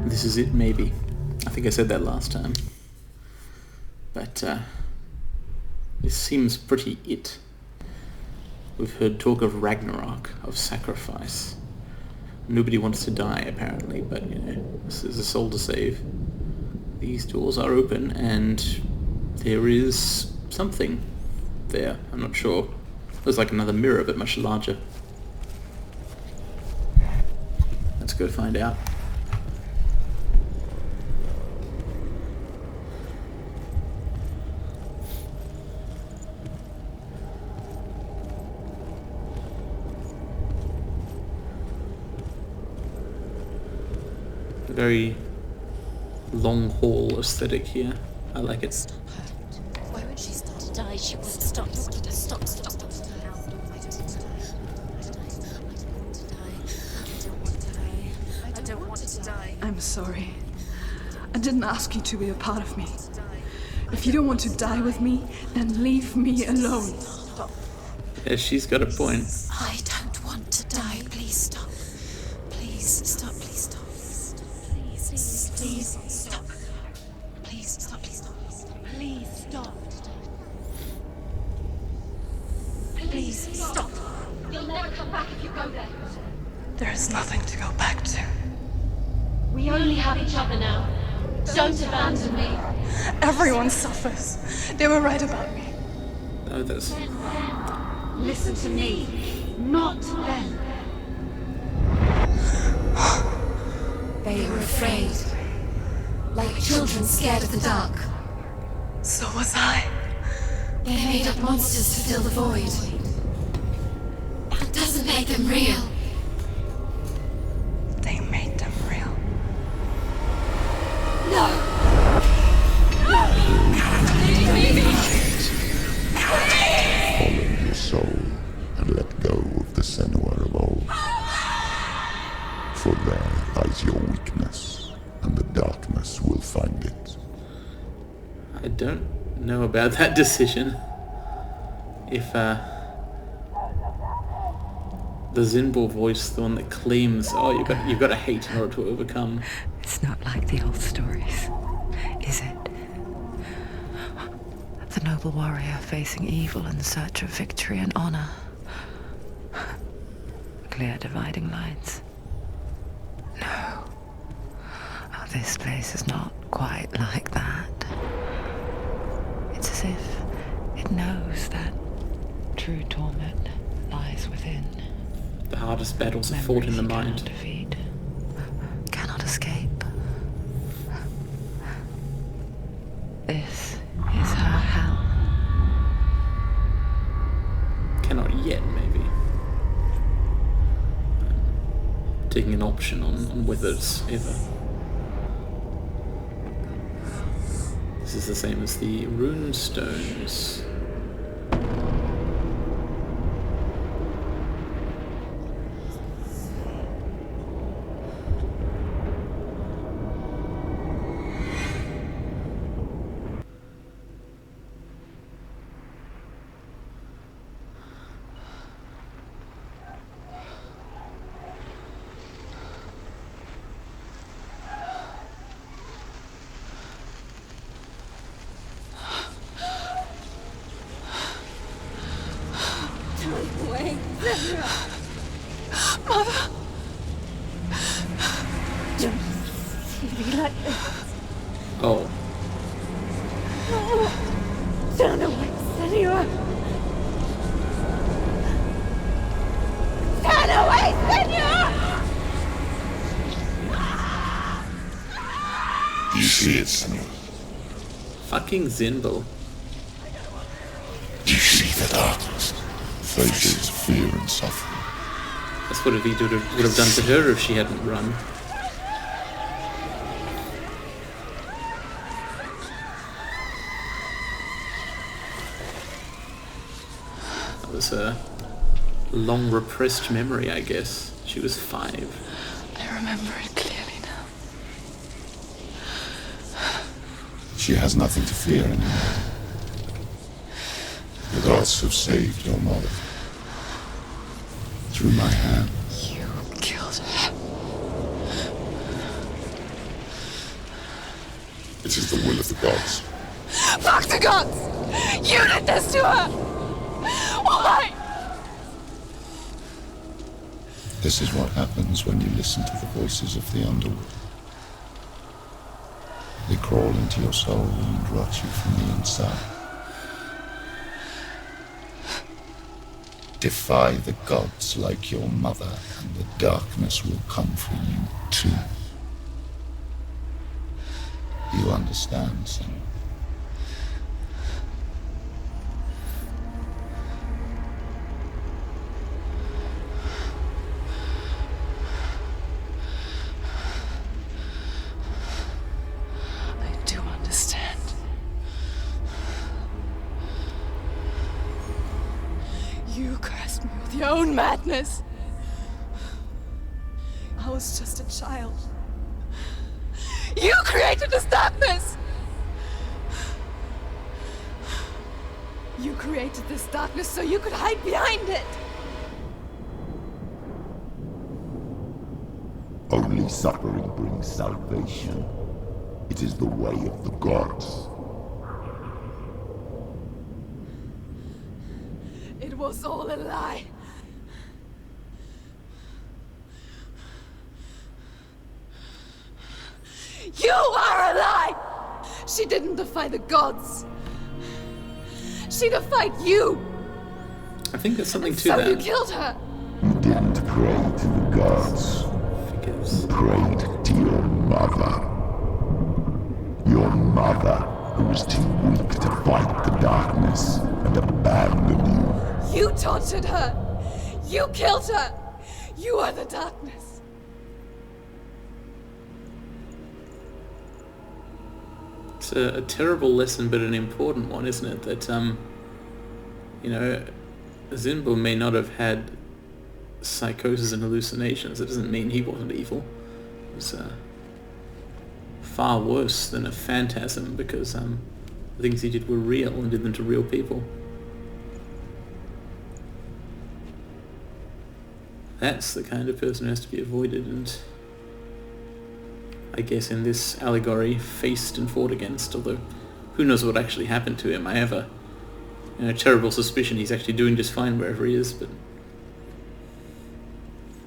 This is it, maybe. I think I said that last time. But, this seems pretty it. We've heard talk of Ragnarok, of sacrifice. Nobody wants to die, apparently, but, this is a soul to save. These doors are open, and there is something there. I'm not sure. There's like another mirror, but much larger. Let's go find out. Very long hall aesthetic here. I like it. Stop her. Why won't she stop to die? She won't stop. Stop. I don't want to die. I'm sorry. I didn't ask you to be a part of me. If you don't want to die with me, then leave me alone. Stop. Yeah, she's got a point. I don't want to die. Please stop. Please stop. Please stop. Please stop. Please stop. Please stop. Please stop. Please stop. You'll never come back if you go there. There is nothing to go back to. We only have each other now. Don't abandon me. Everyone suffers. They were right about me. Oh, there's... Listen to me, not them. They were afraid. Like children scared of the dark. So was I. They made up monsters to fill the void. That doesn't make them real. They made them real. No! Follow your soul and let go of the Senua of old. For there lies your weakness, and the darkness will find it. I don't know about that decision. If, the Zinbor voice, the one that claims, oh, you've got to hate in order to overcome. It's not like the old stories, is it? The noble warrior facing evil in search of victory and honor. Clear dividing lines. No. Oh, this place is not quite like that. It's as if it knows that true torment lies within. The hardest battles are fought in the mind. Cannot defeat, cannot escape. This is her hell. Cannot yet, maybe. Taking an option on whether it's ever. This is the same as the rune stones. Wait, Mother! don't see me like this. Oh, Turn away, Senua. Turn away, Senua! You see it, Senua. fucking Zinbor. You see the darkness. Faces fear and suffering. That's what he would have done to her if she hadn't run. That was a long repressed memory, I guess. She was 5. I remember it clearly now. She has nothing to fear anymore. The gods have saved your mother. Through my hand. You killed her. It is the will of the gods. Fuck the gods! You did this to her! Why? This is what happens when you listen to the voices of the underworld. They crawl into your soul and rot you from the inside. Defy the gods like your mother, and the darkness will come for you too. You understand, Senua? I do understand. You cursed me with your own madness. I was just a child. You created this darkness! You created this darkness so you could hide behind it! Only suffering brings salvation. It is the way of the gods. It was all a lie. You are a lie! She didn't defy the gods. She defied you. I think there's something And to so that. you killed her. You didn't pray to the gods. Because You prayed to your mother. Your mother, who was too weak to fight the darkness and abandoned you. You tortured her. You killed her. You are the darkness. it's a terrible lesson, but an important one, isn't it? That, you know, Zinbo may not have had psychosis and hallucinations. It doesn't mean he wasn't evil. It was far worse than a phantasm, because the things he did were real and did them to real people. That's the kind of person who has to be avoided, and I guess in this allegory faced and fought against, although who knows what actually happened to him. I have a terrible suspicion he's actually doing just fine wherever he is, but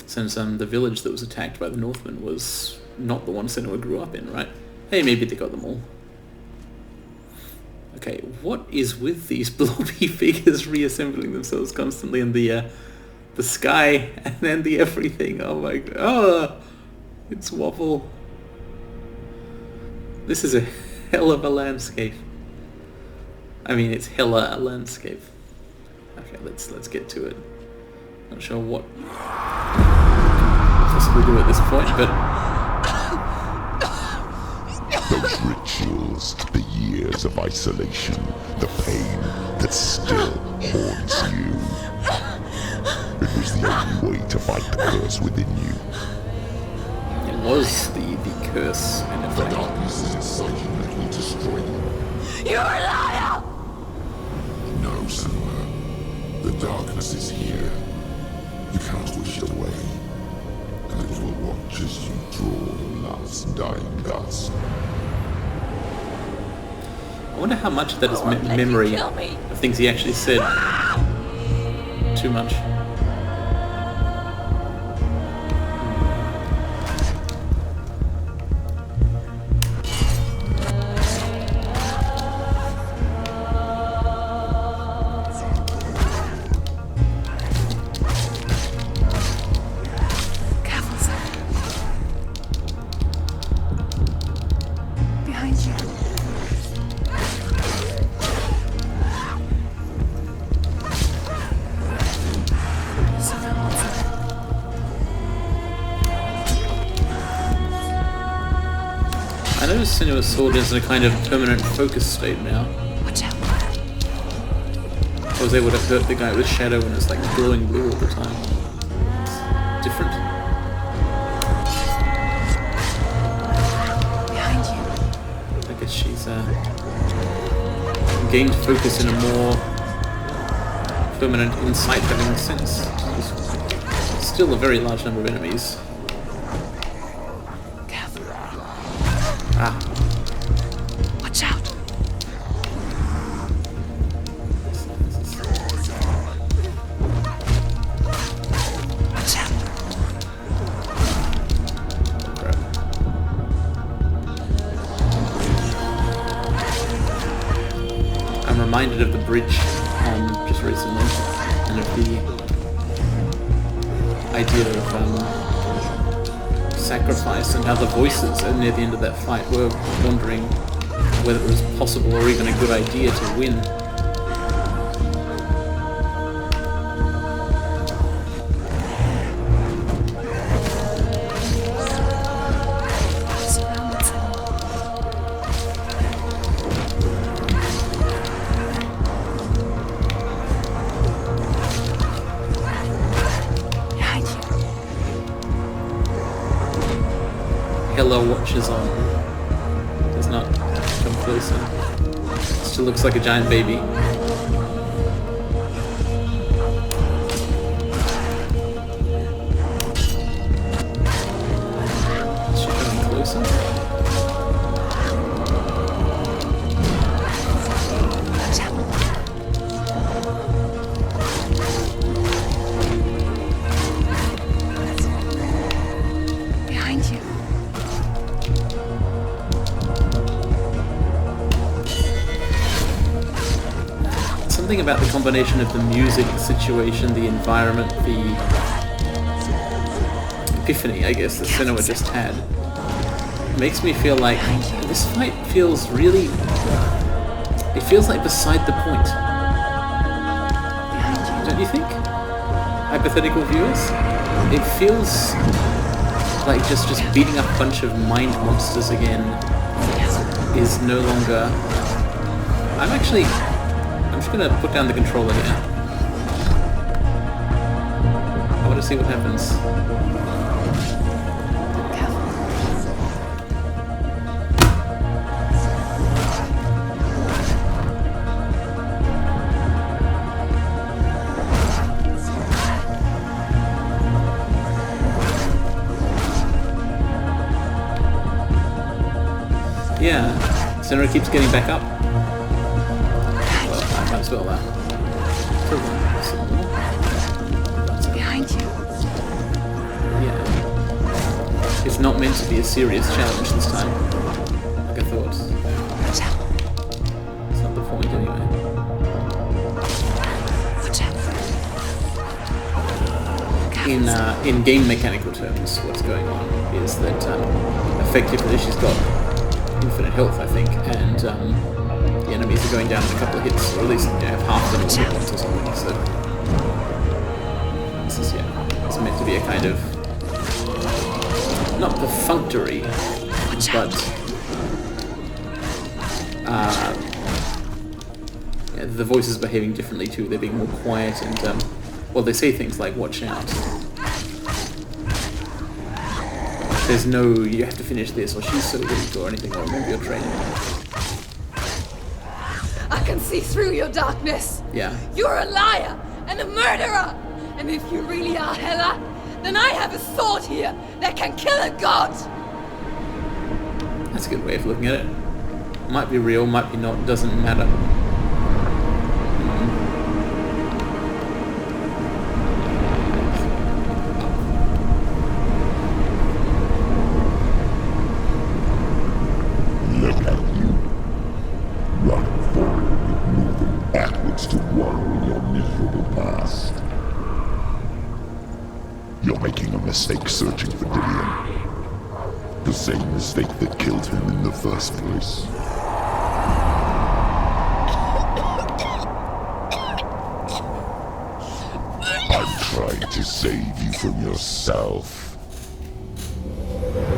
since the village that was attacked by the Northmen was not the one Senua grew up in, right? Hey, maybe they got them all. Okay, what is with these blobby figures reassembling themselves constantly in the sky and then the everything? Oh my god. Oh, it's waffle. This is a hell of a landscape. I mean, it's hella a landscape. Okay, let's get to it. Not sure what possibly do at this point, but Those rituals, the years of isolation, the pain that still haunts you. It was the only way to fight the curse within you. it was the curse in The effect. darkness is inside you that will destroy you. You're a liar! No, Senua. The darkness is here. You cannot wish it away. And it will watch as you draw the last dying gasp. I wonder how much of that is Let you memory kill me. of things he actually said. Too much. Careful, son. Behind you. I noticed Sinua's sword is in a kind of permanent focus state now. Watch out. I was able to hurt the guy with shadow and it's like glowing blue all the time. It's different. Behind you. I guess she's gained focus in a more permanent insight having sense. Still a very large number of enemies. Careful. Ah. Watch out! Watch out! I'm reminded of the bridge just recently, and of the idea of sacrifice and how the voices near the end of that fight were wondering whether it was possible or even a good idea to win. Hello watches on. Does not come closer. Still looks like a giant baby. Is she coming closer? Behind you. Something about the combination of the music situation, the environment, the epiphany, I guess, that Senua just had, makes me feel like this fight feels really... It feels like beside the point. Don't you think? Hypothetical viewers? It feels like just beating up a bunch of mind monsters again is no longer... I'm just gonna put down the controller here. I want to see what happens. Yeah, Senua keeps getting back up. As well, Behind you. Yeah. It's not meant to be a serious challenge this time, like I thought. It's not the point anyway. In game mechanical terms, what's going on is that effectively she's got infinite health, I think, and the enemies are going down in a couple of hits, or at least have half the normal hit points or something, so... This is, it's meant to be a kind of... not perfunctory, but... the voices are behaving differently too, they're being more quiet and, well, they say things like, watch out. There's no, you have to finish this, or she's so weak, or anything, or remember your training. I can see through your darkness. Yeah. You're a liar and a murderer. And if you really are Hela, then I have a sword here that can kill a god. That's a good way of looking at it. Might be real, might be not, doesn't matter. To wallow in your miserable past. You're making a mistake searching for Dillion. The same mistake that killed him in the first place. I'm trying to save you from yourself.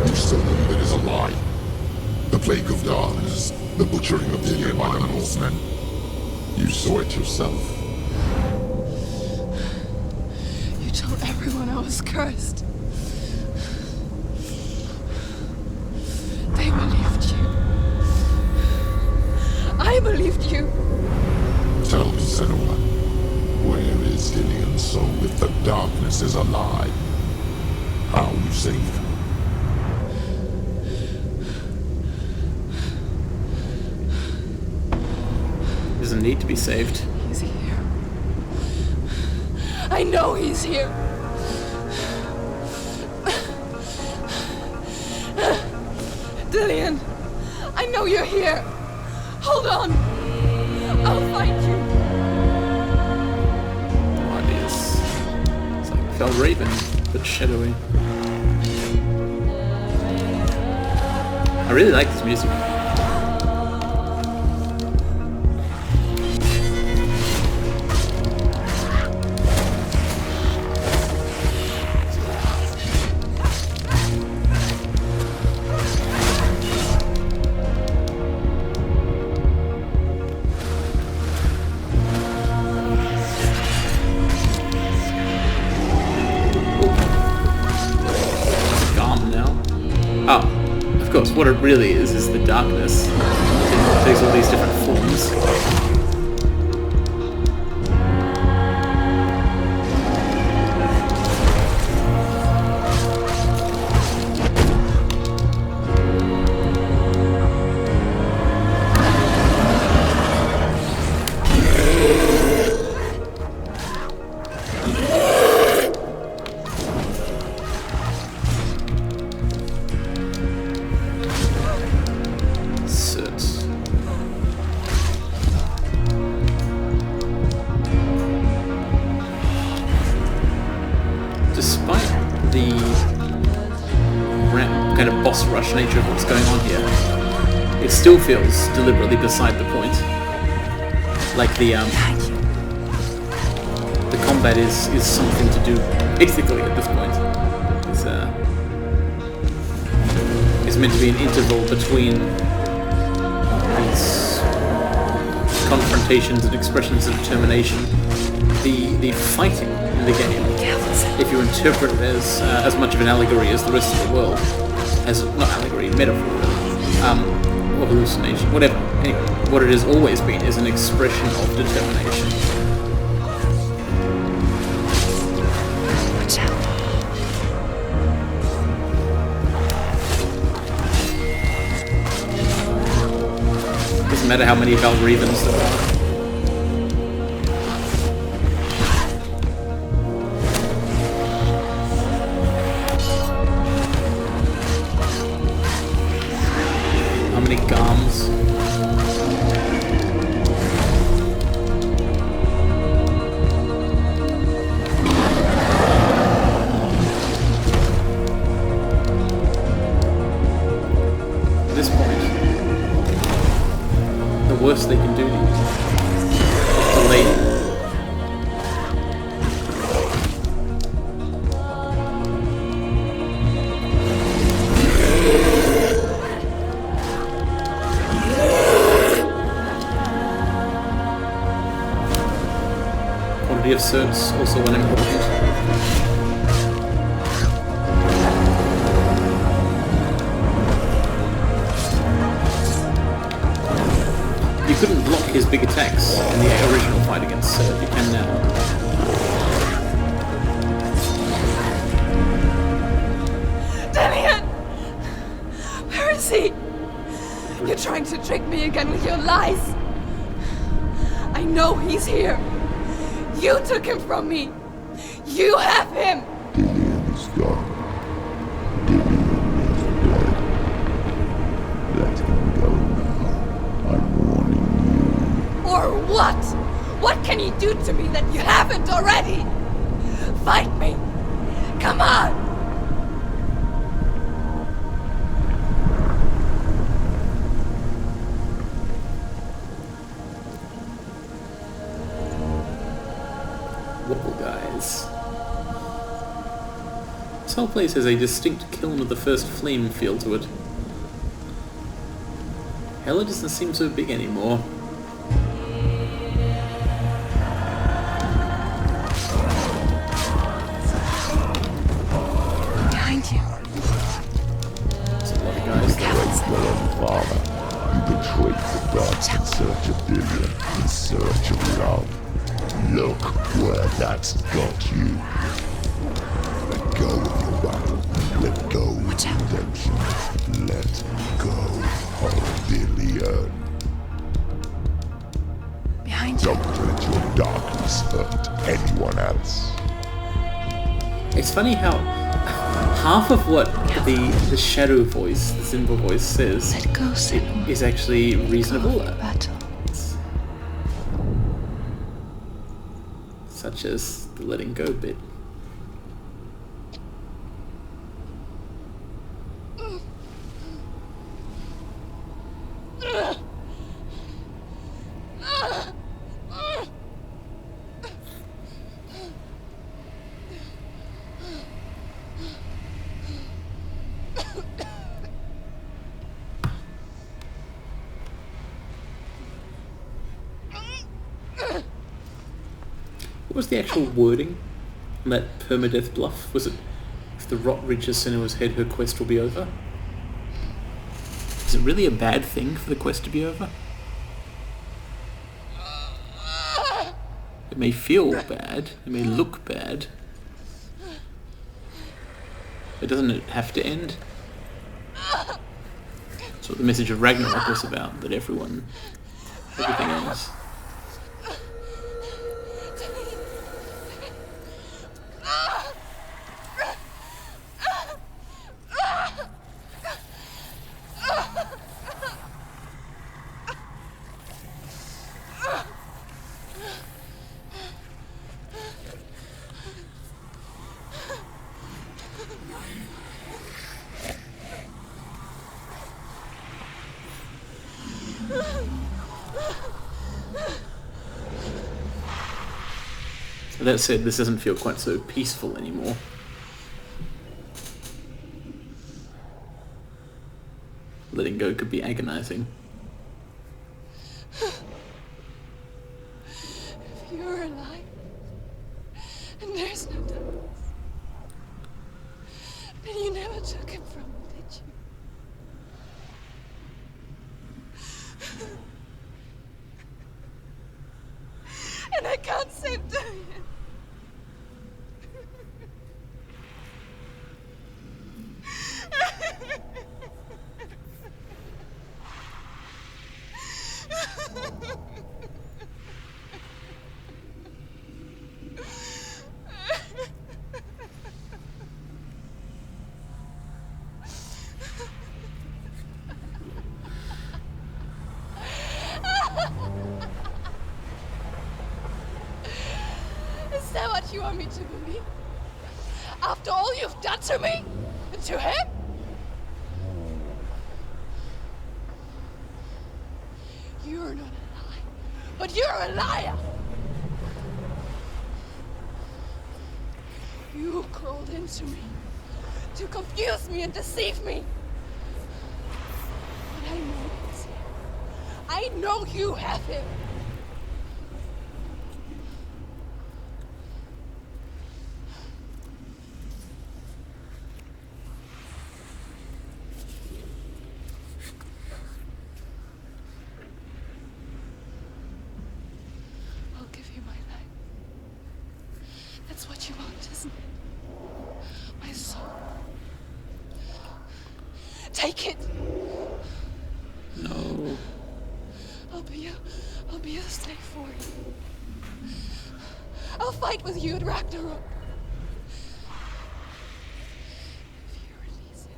You saw them, that is a lie. The plague of darkness, the butchering of Dillion by the Northmen. You saw it yourself. You told everyone I was cursed. They believed you. I believed you. Tell me, Senua, where is Dillion's soul if the darkness is a lie? How you saved him? need to be saved. He's here. I know he's here. Dillion, I know you're here. Hold on. I'll find you. Oh, it is. It's like Felraven, but shadowy. I really like this music. Of course, what it really is the darkness. It takes all these different forms. Boss rush nature of what's going on here, it still feels deliberately beside the point. Like the combat is something to do basically at this point. It's meant to be an interval between these confrontations and expressions of determination. The fighting in the game, if you interpret it as much of an allegory as the rest of the world, as not allegory, metaphor, or hallucination, whatever. Anyway, what it has always been is an expression of determination. Watch out. Doesn't matter how many Valrevens there are. Gums. At this point, the worst they can do to you is delay you. Of certs also one important. You couldn't block his big attacks in the original fight against Cert, you can now. Dillion! Where is he? You're trying to trick me again with your lies. I know he's here. You took him from me! You have him! Dillion is gone. Dillion is dead. Let him go now. I'm warning you. Or what? What can he do to me that you haven't already? Fight me! Come on! Guys. This whole place has a distinct Kiln of the First Flame feel to it. Hell, it doesn't seem so big anymore. Behind you. There's a lot of guys there. Father, you betrayed the gods in search of Dillion, in search of love. Look where that's got you. Let go of your battle. Let go of redemption. Let go of Dillion. Behind behind you. Don't let your darkness hurt anyone else. It's funny how half of what the shadow voice, the symbol voice says Let go, Senua. is actually reasonable. Go for battle. Such as the letting go bit. What was the actual wording on that permadeath bluff? Was it, if the rot reaches Senua's head, her quest will be over? Is it really a bad thing for the quest to be over? It may feel bad, it may look bad, but doesn't it have to end? That's what the message of Ragnarok was about, that everything ends. That said, this doesn't feel quite so peaceful anymore. Letting go could be agonizing. If you're alive, and there's no darkness, then you never took him from me, did you? And I can't save Dillion. Is that what you want me to believe? After all you've done to me? And to him? You're not a liar, but you're a liar! You crawled into me to confuse me and deceive me. But I know it's him. I know you have him. I'll give you my life. That's what you want, isn't it? My soul. Take it. No. I'll be a slave for you. I'll fight with you at Ragnarok. If you release it.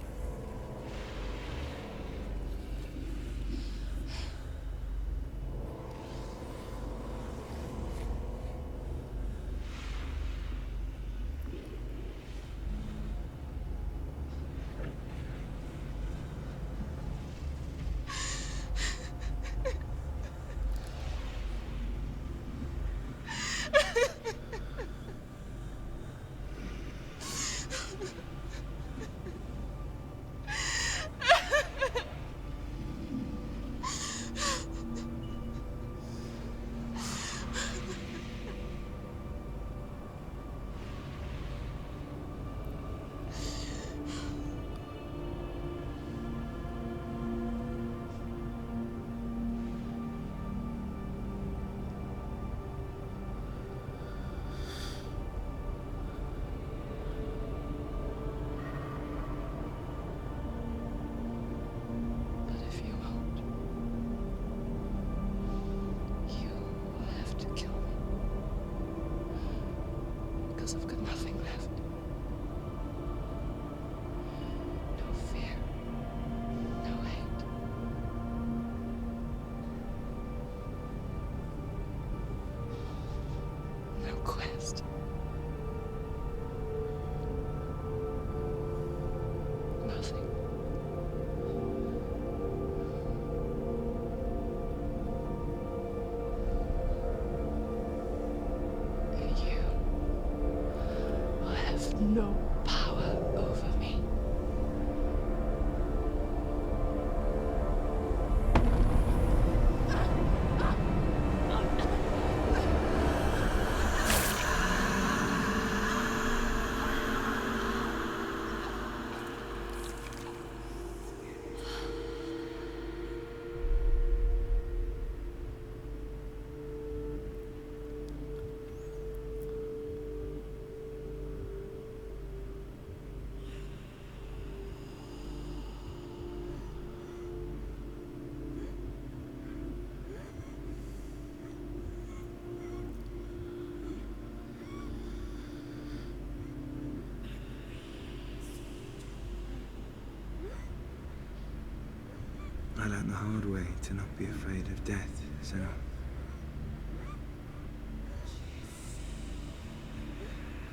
I learned the hard way to not be afraid of death, Senua.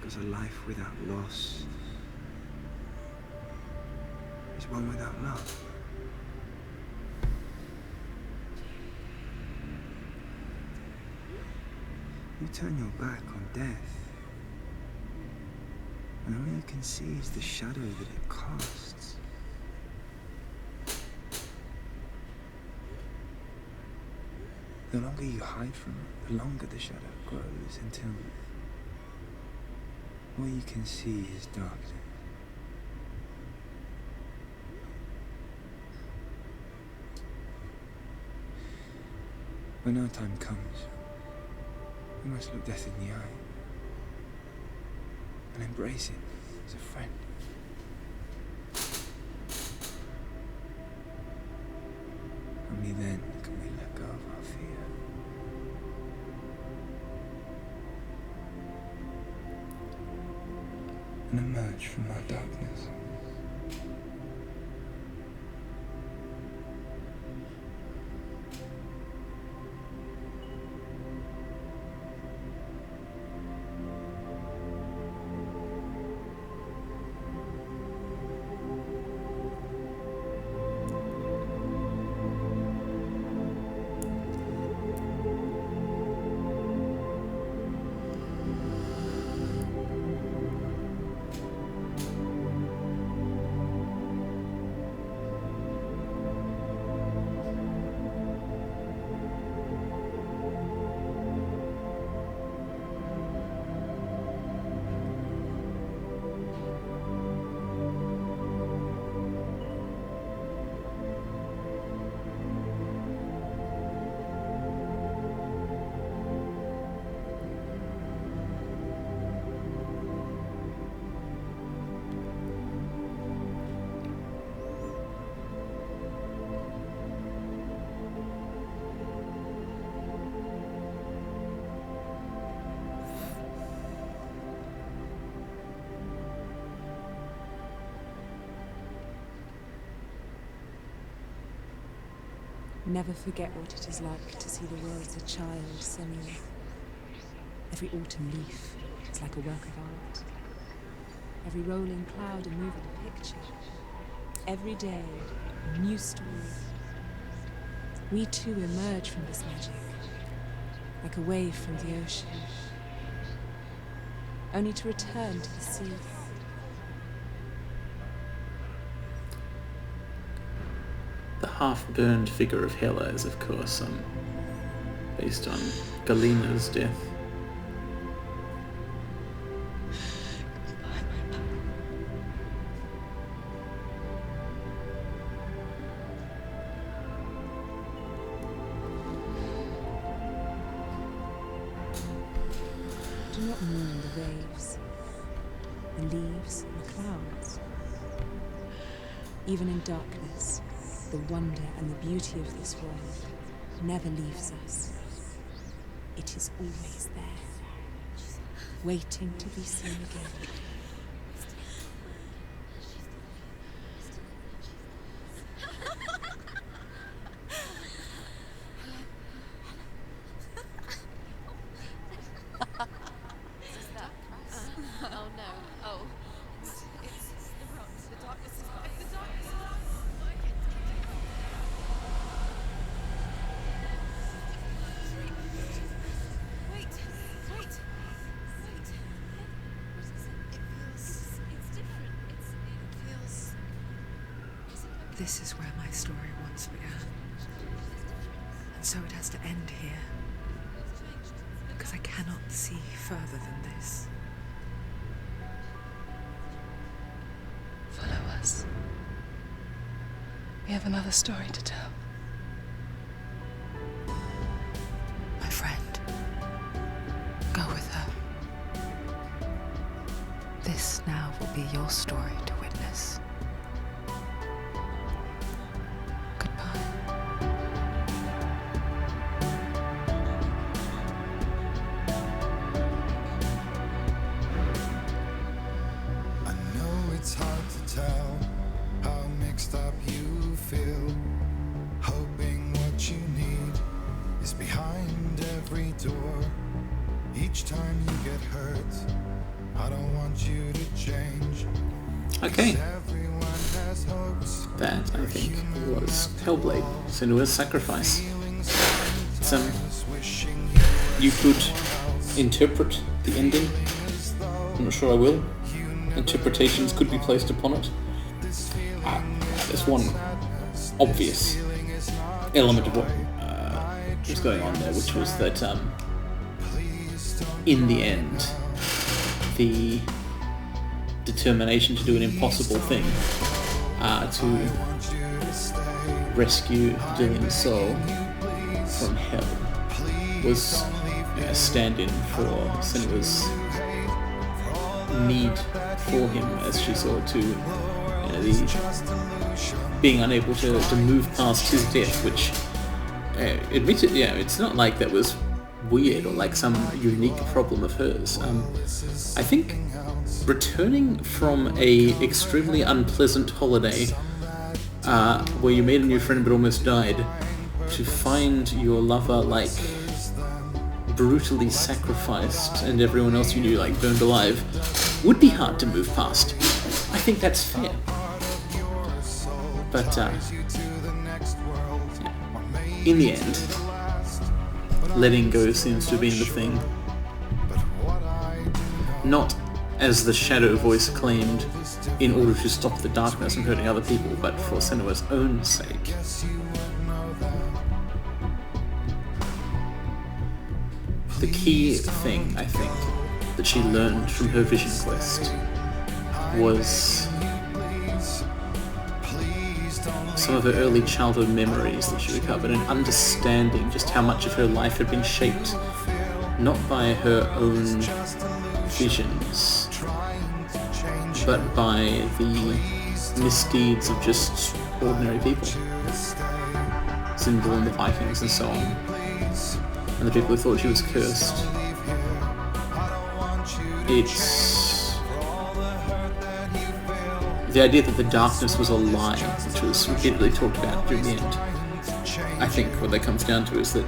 Because a life without loss is one without love. You turn your back on death, and all you can see is the shadow that it casts. The longer you hide from it, the longer the shadow grows until all you can see is darkness. When our time comes, we must look death in the eye and embrace it as a friend. Only then can we let go of our fear. And emerge from our darkness. Never forget what it is like to see the world as a child, Senua. Every autumn leaf is like a work of art. Every rolling cloud a moving picture. Every day, a new story. We too emerge from this magic, like a wave from the ocean, only to return to the sea. The half-burned figure of Hela is, of course, based on Galena's death. Do not mourn the waves, the leaves, and the clouds. Even in darkness, the wonder and the beauty of this world never leaves us. It is always there, waiting to be seen again. This is where my story once began. And so it has to end here. Because I cannot see further than this. Follow us. We have another story to tell. My friend, go with her. This now will be your story to witness. Okay. That, I think, was Hellblade, Sinua's Sacrifice. You could interpret the ending. I'm not sure I will. Interpretations could be placed upon it. There's one obvious element of what was going on there, which was that in the end, the determination to do an impossible thing, to rescue Dillion's soul from hell, was a stand-in for Senua's need for him, as she saw, to being unable to move past his death, which admitted, it's not like that was weird or like some unique problem of hers. I think returning from a extremely unpleasant holiday where you made a new friend but almost died, to find your lover like brutally sacrificed and everyone else you knew like burned alive would be hard to move past. I think that's fair. But in the end, letting go seems to have been the thing. Not, as the shadow voice claimed, in order to stop the darkness from hurting other people, but for Senua's own sake. The key thing, I think, that she learned from her vision quest was some of her early childhood memories that she recovered, and understanding just how much of her life had been shaped not by her own visions, but by the misdeeds of just ordinary people. Sinless and the Vikings and so on, and the people who thought she was cursed. It's the idea that the darkness was a lie, which was repeatedly talked about during the end. I think what that comes down to is that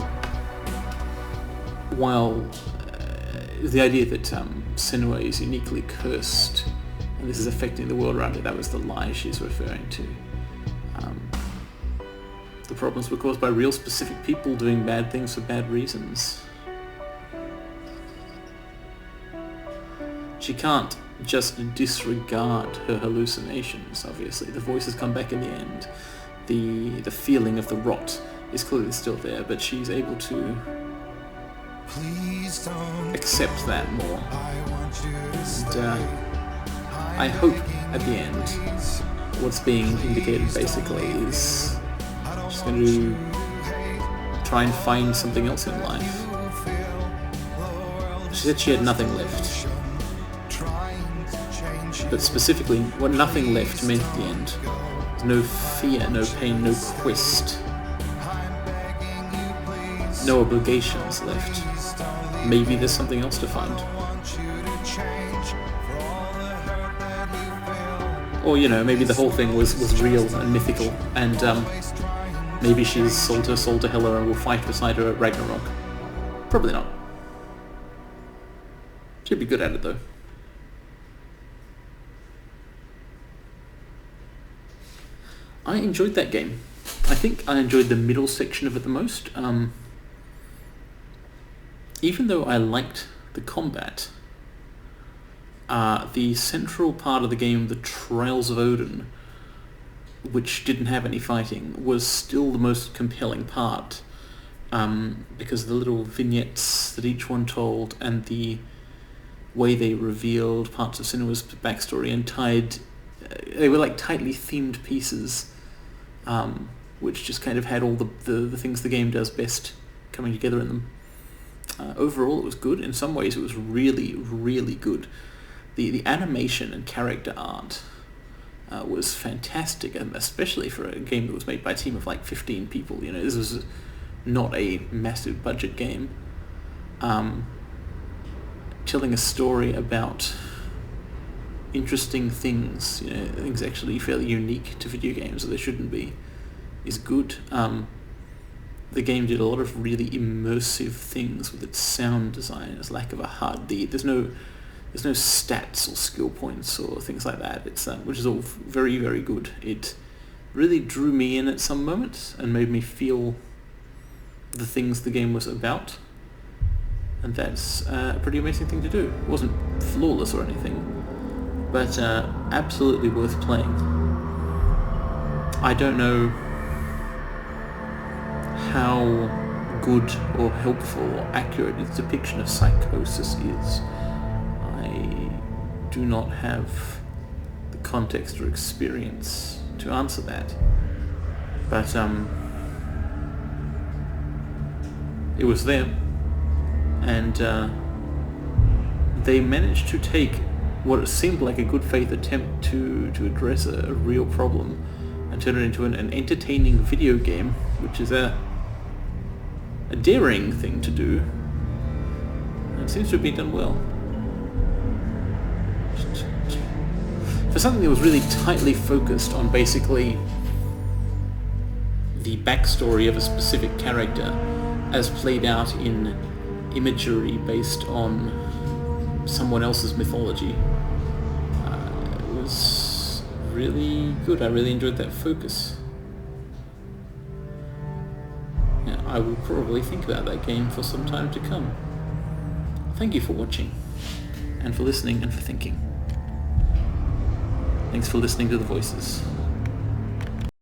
while the idea that Senua is uniquely cursed and this is affecting the world around her, that was the lie she's referring to. The problems were caused by real specific people doing bad things for bad reasons. She can't just disregard her hallucinations, obviously. The voices come back in the end. The feeling of the rot is clearly still there, but she's able to accept that more. And I hope at the end what's being indicated basically is she's going to try and find something else in life. She said she had nothing left. But specifically, what nothing left meant at the end. No fear, no pain, no quest. No obligations left. Maybe there's something else to find. Or, maybe the whole thing was real and mythical, and maybe she's sold her soul to Hela and will fight beside her at Ragnarok. Probably not. She'd be good at it, though. I enjoyed that game. I think I enjoyed the middle section of it the most. Even though I liked the combat, the central part of the game, the Trails of Odin, which didn't have any fighting, was still the most compelling part, because of the little vignettes that each one told and the way they revealed parts of Senua's backstory and they were like tightly themed pieces, which just kind of had all the things the game does best coming together in them. Overall, it was good. In some ways, it was really, really good. The animation and character art was fantastic, and especially for a game that was made by a team of like 15 people. This was not a massive budget game. Telling a story about interesting things, things actually fairly unique to video games that they shouldn't be, is good. The game did a lot of really immersive things with its sound design, its lack of a HUD. There's no there's no stats or skill points or things like that. It's which is all very, very good. It really drew me in at some moments and made me feel the things the game was about. And that's a pretty amazing thing to do. It wasn't flawless or anything, but absolutely worth playing. I don't know how good or helpful or accurate its depiction of psychosis is. I do not have the context or experience to answer that. But it was there, and they managed to take what seemed like a good faith attempt to address a real problem and turn it into an entertaining video game, which is a daring thing to do. It seems to have been done well. For something that was really tightly focused on basically the backstory of a specific character as played out in imagery based on someone else's mythology, it was really good. I really enjoyed that focus. Yeah, I will probably think about that game for some time to come. Thank you for watching, and for listening, and for thinking. Thanks for listening to the voices.